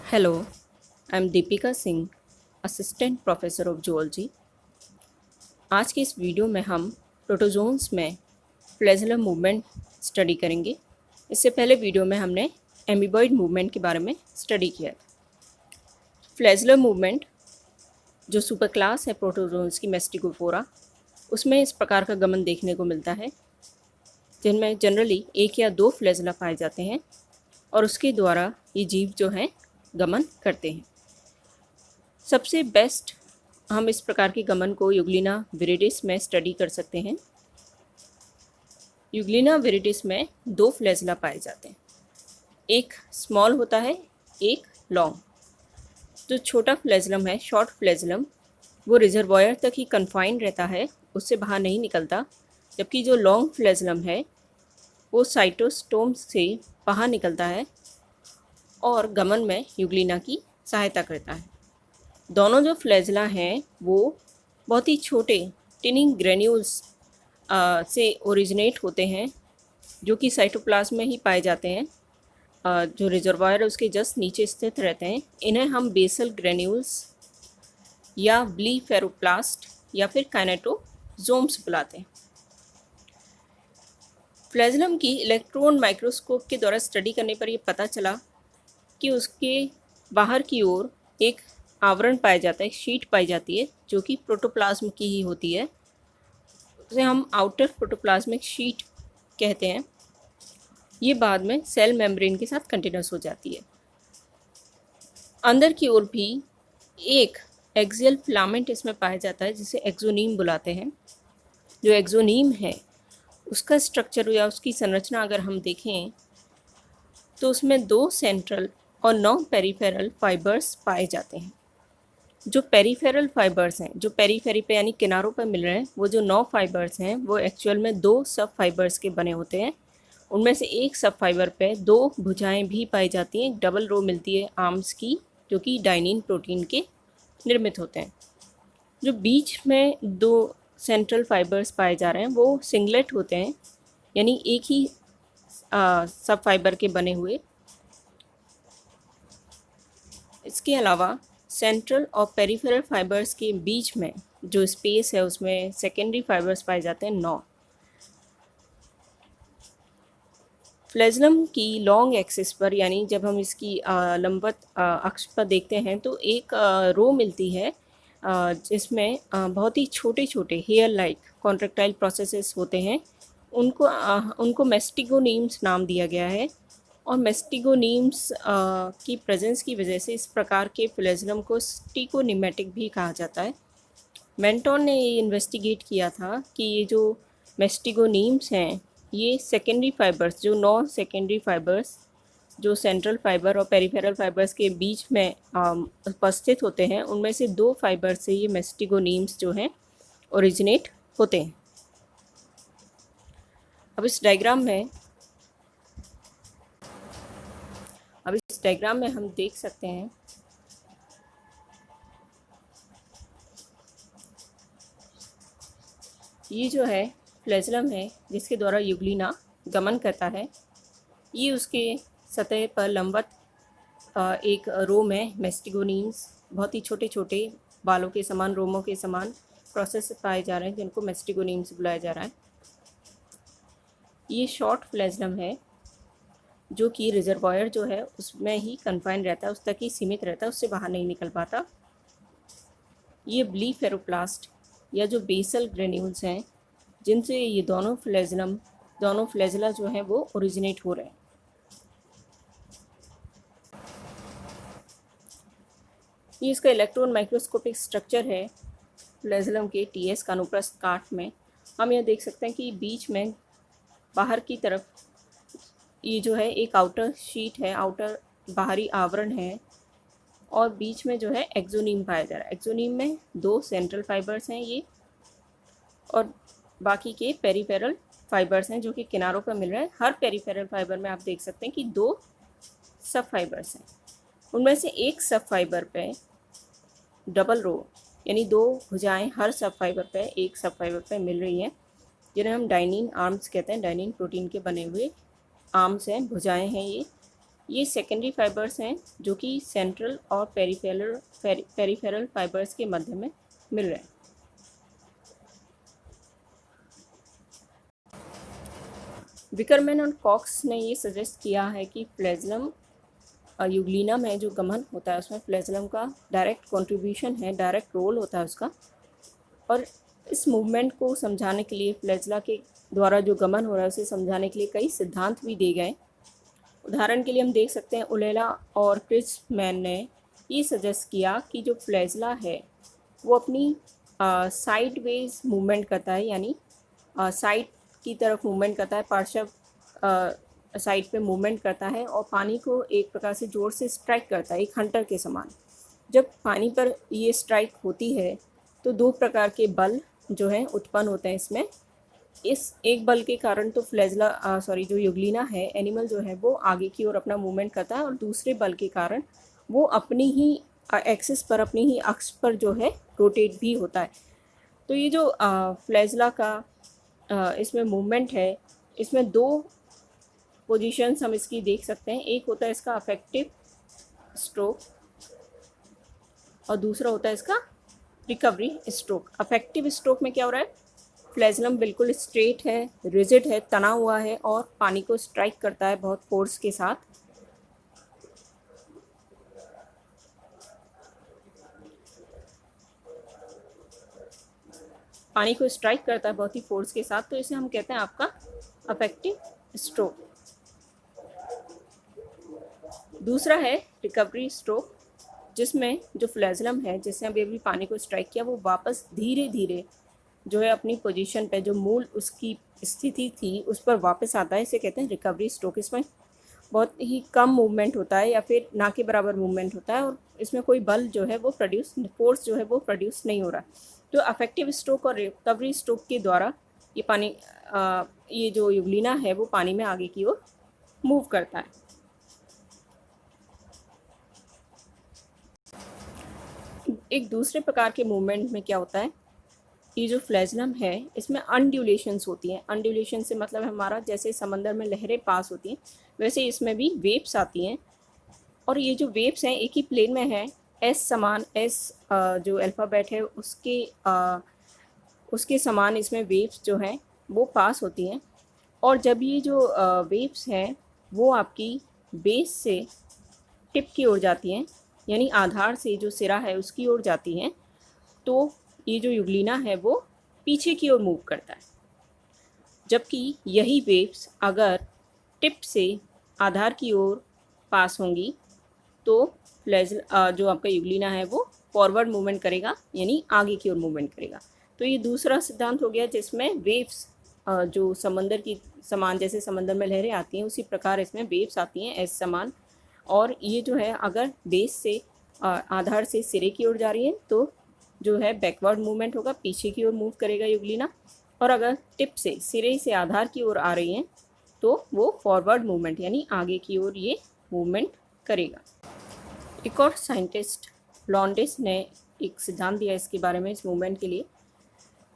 Hello, I am Deepika Singh, assistant professor of zoology. आज की इस वीडियो में हम प्रोटोजोन्स में फ्लैजेलम मूवमेंट स्टडी करेंगे। इससे पहले वीडियो में हमने एमीबॉइड मूवमेंट के बारे में स्टडी किया था। फ्लैजेलम मूवमेंट जो सुपर क्लास है प्रोटोजोन्स की मेस्टिकोफोरा, उसमें इस प्रकार का गमन देखने को मिलता है, जिनमें जनरली एक या दो फ्लैजेला पाए जाते हैं और उसके द्वारा ये जीव जो हैं गमन करते हैं। सबसे बेस्ट हम इस प्रकार के गमन को यूग्लिना विरिडिस में स्टडी कर सकते हैं। यूग्लिना विरिडिस में दो फ्लैजेला पाए जाते हैं, एक स्मॉल होता है, एक लॉन्ग। जो छोटा फ्लैजेलम है, शॉर्ट फ्लैजेलम, वो रिजर्वॉयर तक ही कन्फाइंड रहता है, उससे बाहर नहीं निकलता। जबकि जो लॉन्ग फ्लैजेलम है वो साइटोस्टोम से बाहर निकलता है और गमन में यूग्लिना की सहायता करता है। दोनों जो फ्लैजेला हैं वो बहुत ही छोटे टिनिंग ग्रेन्यूल्स से ओरिजिनेट होते हैं, जो कि साइटोप्लाज्म में ही पाए जाते हैं। जो रिजर्वायर है उसके जस्ट नीचे स्थित रहते हैं। इन्हें हम बेसल ग्रेन्यूल्स या ब्लीफेरोप्लास्ट या फिर काइनेटोजोम्स बुलाते हैं। फ्लैजेलम की इलेक्ट्रॉन माइक्रोस्कोप के द्वारा स्टडी करने पर यह पता चला कि उसके बाहर की ओर एक आवरण पाया जाता है, एक शीट पाई जाती है जो कि प्रोटोप्लाज्म की ही होती है। उसे हम आउटर प्रोटोप्लाज्मिक शीट कहते हैं। ये बाद में सेल मेम्ब्रेन के साथ कंटिन्यूस हो जाती है। अंदर की ओर भी एक एक्सियल फिलामेंट इसमें पाया जाता है जिसे एक्सोनीम बुलाते हैं। जो एक्सोनीम है उसका स्ट्रक्चर या उसकी संरचना अगर हम देखें तो उसमें दो सेंट्रल और 9 पेरिफेरल फाइबर्स पाए जाते हैं। जो पेरिफेरल फाइबर्स हैं, जो पेरीफेरी पे यानी किनारों पर मिल रहे हैं, वो जो 9 फाइबर्स हैं वो एक्चुअल में 2 सब फाइबर्स के बने होते हैं। उनमें से एक सब फाइबर पे 2 भुजाएं भी पाई जाती हैं। डबल रो मिलती है आर्म्स की, जो कि डाइनिन प्रोटीन के निर्मित होते हैं। जो बीच में 2 सेंट्रल फाइबर्स पाए जा रहे हैं वो सिंगलेट होते हैं, यानी एक ही सब फाइबर के बने हुए। इसके अलावा सेंट्रल और पेरिफेरल फाइबर्स के बीच में जो स्पेस है उसमें सेकेंडरी फाइबर्स पाए जाते हैं 9। फ्लैजेलम की लॉन्ग एक्सिस पर, यानी जब हम इसकी लंबवत अक्ष पर देखते हैं तो एक रो मिलती है जिसमें बहुत ही छोटे छोटे हेयर लाइक कॉन्ट्रेक्टाइल प्रोसेसेस होते हैं। उनको मेस्टिगोनीम्स नाम दिया गया है और मेस्टिगोनीम्स की प्रेजेंस की वजह से इस प्रकार के फ्लैजेलम को स्टिकोनिमेटिक भी कहा जाता है। मेंटोन ने ये इन्वेस्टिगेट किया था कि ये जो मेस्टिगोनीम्स हैं ये सेकेंडरी फाइबर्स, जो 9 सेकेंडरी फाइबर्स जो सेंट्रल फाइबर और पेरिफेरल फाइबर्स के बीच में उपस्थित होते हैं, उनमें से 2 फाइबर से ये मेस्टिगोनीम्स जो हैं ओरिजिनेट होते हैं। अब इस डायग्राम में हम देख सकते हैं ये जो है फ्लैजेलम है जिसके द्वारा यूग्लिना गमन करता है। ये उसके सतह पर लंबवत एक रो में मेस्टिगोनीम्स, बहुत ही छोटे छोटे बालों के समान, रोमों के समान प्रोसेस पाए जा रहे हैं जिनको मेस्टिगोनीम्स बुलाया जा रहा है। ये शॉर्ट फ्लैजेलम है जो कि रिजर्वॉयर जो है उसमें ही कन्फाइंड रहता है, उस तक ही सीमित रहता है, उससे बाहर नहीं निकल पाता। ये ब्लीफेरोप्लास्ट या जो बेसल ग्रेन्यूल्स हैं जिनसे ये दोनों फ्लैजेला जो हैं वो ओरिजिनेट हो रहे हैं। ये इसका इलेक्ट्रॉन माइक्रोस्कोपिक स्ट्रक्चर है फ्लैजेलम के टीएस का अनुप्रस्थ काट में। हम यह देख सकते हैं कि बीच में बाहर की तरफ ये जो है एक आउटर शीट है, आउटर बाहरी आवरण है और बीच में जो है एक्सोनीम पाया जा रहा है। एक्सोनीम में 2 सेंट्रल फाइबर्स हैं ये और बाकी के पेरिफेरल फाइबर्स हैं जो कि किनारों पर मिल रहे हैं। हर पेरिफेरल फाइबर में आप देख सकते हैं कि 2 सब फाइबर्स हैं। उनमें से एक सब फाइबर पे डबल रो यानी 2 भुजाएं हर सब फाइबर पे, एक सब फाइबर पे मिल रही हैं, जिन्हें हम डाइनिन आर्म्स कहते हैं। डाइनिन प्रोटीन के बने हुए आर्म्स हैं, भुजाएं हैं ये। ये सेकेंडरी फाइबर्स हैं जो कि सेंट्रल और पेरिफेरल फाइबर्स के मध्य में मिल रहे हैं। विकरमैन और कॉक्स ने ये सजेस्ट किया है कि फ्लैजेलम यूग्लिना में जो गमन होता है उसमें फ्लैजेलम का डायरेक्ट कंट्रीब्यूशन है, डायरेक्ट रोल होता है उसका। और इस मूवमेंट को समझाने के लिए, फ्लैजेला के द्वारा जो गमन हो रहा है उसे समझाने के लिए कई सिद्धांत भी दिए गए। उदाहरण के लिए हम देख सकते हैं उलेला और क्रिस्पमैन ने ये सजेस्ट किया कि जो फ्लैजेला है वो अपनी साइड वेज मूवमेंट करता है, यानी साइड की तरफ मूवमेंट करता है, पार्श्व साइड पे मूवमेंट करता है और पानी को एक प्रकार से जोर से स्ट्राइक करता है, एक हंटर के समान। जब पानी पर ये स्ट्राइक होती है तो दो प्रकार के बल जो हैं उत्पन्न होते हैं इसमें। इस एक बल के कारण तो फ्लैजेला जो यूग्लिना है, एनिमल जो है वो आगे की ओर अपना मूवमेंट करता है, और दूसरे बल के कारण वो अपनी ही एक्सिस पर, अपनी ही अक्ष पर जो है रोटेट भी होता है। तो ये जो फ्लैजेला का इसमें मूवमेंट है, इसमें दो पोजीशंस हम इसकी देख सकते हैं। एक होता है इसका अफेक्टिव स्ट्रोक और दूसरा होता है इसका रिकवरी स्ट्रोक। अफेक्टिव स्ट्रोक में क्या हो रहा है, फ्लैजेलम बिल्कुल स्ट्रेट है, रिजिड है, तना हुआ है और पानी को स्ट्राइक करता है बहुत फोर्स के साथ। पानी को स्ट्राइक करता है बहुत ही फोर्स के साथ, तो इसे हम कहते हैं आपका अफेक्टिव स्ट्रोक। दूसरा है रिकवरी स्ट्रोक, जिसमें जो फ्लैजेलम है, जिसने अभी अभी पानी को स्ट्राइक किया, वो वापस धीरे धीरे जो है अपनी पोजीशन पे, जो मूल उसकी स्थिति थी उस पर वापस आता है। इसे कहते हैं रिकवरी स्ट्रोक। इसमें बहुत ही कम मूवमेंट होता है या फिर ना के बराबर मूवमेंट होता है और इसमें कोई बल जो है वो फोर्स जो है वो प्रोड्यूस नहीं हो रहा। तो अफेक्टिव स्ट्रोक और रिकवरी स्ट्रोक के द्वारा ये जो यूग्लिना है वो पानी में आगे की ओर मूव करता है। एक दूसरे प्रकार के मूवमेंट में क्या होता है, ये जो फ्लैजेलम है इसमें अनड्यूलेशंस होती हैं। अनड्यूलेशन से मतलब है हमारा, जैसे समंदर में लहरें पास होती हैं वैसे इसमें भी वेव्स आती हैं, और ये जो वेव्स हैं एक ही प्लेन में है, एस समान, एस जो अल्फ़ाबेट है उसके समान इसमें वेव्स जो हैं वो पास होती हैं। और जब ये जो वेव्स हैं वो आपकी बेस से टिप की ओर जाती हैं, यानी आधार से जो सिरा है उसकी ओर जाती हैं, तो ये जो यूग्लिना है वो पीछे की ओर मूव करता है। जबकि यही वेव्स अगर टिप से आधार की ओर पास होंगी तो जो आपका यूग्लिना है वो फॉरवर्ड मूवमेंट करेगा, यानी आगे की ओर मूवमेंट करेगा। तो ये दूसरा सिद्धांत हो गया जिसमें वेव्स जो समंदर की समान, जैसे समंदर में लहरें आती हैं उसी प्रकार इसमें वेव्स आती हैं एस समान, और ये जो है अगर बेस से आधार से सिरे की ओर जा रही है तो जो है बैकवर्ड मूवमेंट होगा, पीछे की ओर मूव करेगा यूग्लिना, और अगर टिप से, सिरे से आधार की ओर आ रही हैं तो वो फॉरवर्ड मूवमेंट यानी आगे की ओर ये मूवमेंट करेगा। एक और साइंटिस्ट लॉन्डिस ने एक सिद्धांत दिया इसके बारे में, इस मूवमेंट के लिए।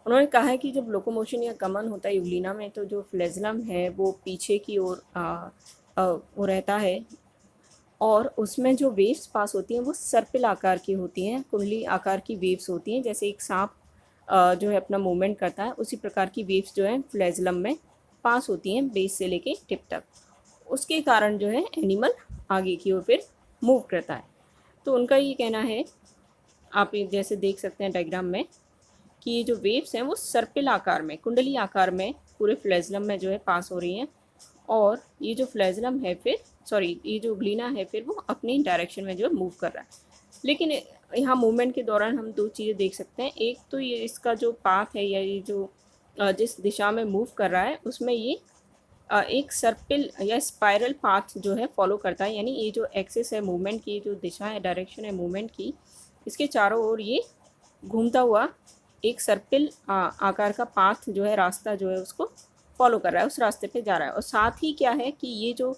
उन्होंने कहा है कि जब लोकोमोशन या गमन होता है यूग्लिना में तो जो फ्लैजेलम है वो पीछे की ओर वो रहता है, और उसमें जो वेव्स पास होती हैं वो सर्पिल आकार की होती हैं, कुंडली आकार की वेव्स होती हैं। जैसे एक सांप जो है अपना मूवमेंट करता है उसी प्रकार की वेव्स जो है फ्लैजेलम में पास होती हैं बेस से लेके टिप तक। उसके कारण जो है एनिमल आगे की ओर फिर मूव करता है। तो उनका ये कहना है, आप जैसे देख सकते हैं डायग्राम में, कि ये जो वेव्स हैं वो सर्पिल आकार में, कुंडली आकार में पूरे फ्लैजेलम में जो है पास हो रही हैं, और ये जो फ्लैजेलम है ये जो ग्लीना है फिर वो अपनी डायरेक्शन में जो है मूव कर रहा है। लेकिन यहाँ मूवमेंट के दौरान हम दो चीज़ें देख सकते हैं। एक तो ये इसका जो पाथ है, या ये जो जिस दिशा में मूव कर रहा है उसमें ये एक सर्पिल या स्पाइरल पाथ जो है फॉलो करता है, यानी ये जो एक्सिस है मूवमेंट की, जो दिशा है, डायरेक्शन है मूवमेंट की, इसके चारों ओर ये घूमता हुआ एक सर्पिल आकार का पाथ जो है, रास्ता जो है उसको फॉलो कर रहा है, उस रास्ते पे जा रहा है। और साथ ही क्या है कि ये जो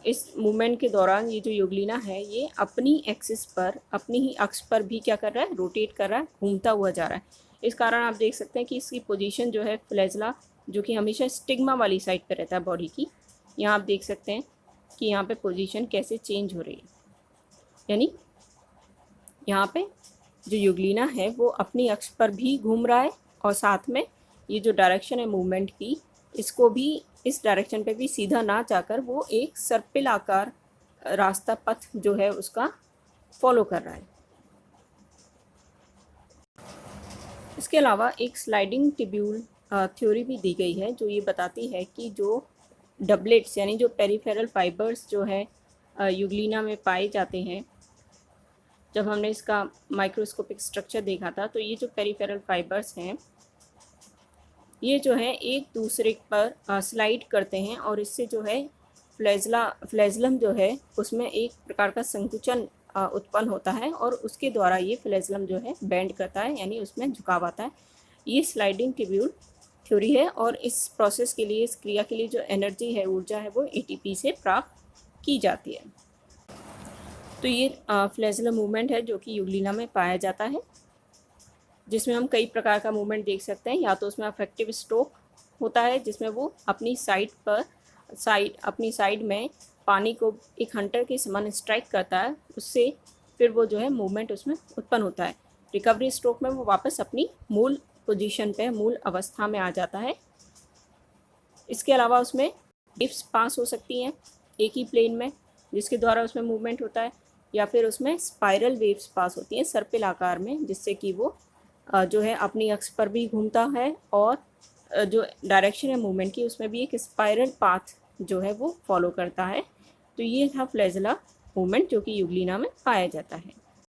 इस मूवमेंट के दौरान ये जो यूग्लिना है ये अपनी एक्सिस पर, अपनी ही अक्ष पर भी क्या कर रहा है, रोटेट कर रहा है, घूमता हुआ जा रहा है। इस कारण आप देख सकते हैं कि इसकी पोजीशन जो है फ्लैजेला, जो कि हमेशा स्टिग्मा वाली साइड पर रहता है बॉडी की, यहाँ आप देख सकते हैं कि यहाँ पे पोजीशन कैसे चेंज हो रही है। यानी यहाँ पे जो युगलिना है वो अपनी अक्ष पर भी घूम रहा है और साथ में ये जो डायरेक्शन है मूवमेंट की, इसको भी इस डायरेक्शन पे भी सीधा ना जाकर वो एक सर्पिल आकार रास्ता पथ जो है उसका फॉलो कर रहा है। इसके अलावा एक स्लाइडिंग ट्यूब्यूल थ्योरी भी दी गई है जो ये बताती है कि जो डबलेट्स यानी जो पेरिफेरल फाइबर्स जो है युगलिना में पाए जाते हैं, जब हमने इसका माइक्रोस्कोपिक स्ट्रक्चर देखा था तो ये जो पेरिफेरल फाइबर्स हैं ये जो है एक दूसरे पर स्लाइड करते हैं और इससे जो है फ्लैजलम जो है उसमें एक प्रकार का संकुचन उत्पन्न होता है और उसके द्वारा ये फ्लैजलम जो है बेंड करता है, यानी उसमें झुकाव आता है। ये स्लाइडिंग ट्यूब्यूल थ्योरी है और इस प्रोसेस के लिए, इस क्रिया के लिए जो एनर्जी है, ऊर्जा है, वो एटीपी से प्राप्त की जाती है। तो ये फ्लैजलम मूवमेंट है जो कि युगलिना में पाया जाता है, जिसमें हम कई प्रकार का मूवमेंट देख सकते हैं। या तो उसमें अफेक्टिव स्ट्रोक होता है जिसमें वो अपनी साइड में पानी को एक हंटर के समान स्ट्राइक करता है, उससे फिर वो जो है मूवमेंट उसमें उत्पन्न होता है। रिकवरी स्ट्रोक में वो वापस अपनी मूल पोजीशन पे, मूल अवस्था में आ जाता है। इसके अलावा उसमें वेव्स पास हो सकती हैं एक ही प्लेन में जिसके द्वारा उसमें मूवमेंट होता है, या फिर उसमें स्पाइरल वेव्स पास होती हैं सर्पिल आकार में, जिससे कि वो जो है अपनी अक्ष पर भी घूमता है और जो डायरेक्शन है मूवमेंट की उसमें भी एक स्पाइरल पाथ जो है वो फॉलो करता है। तो ये था फ्लैजला मूवमेंट जो कि युगलिना में पाया जाता है।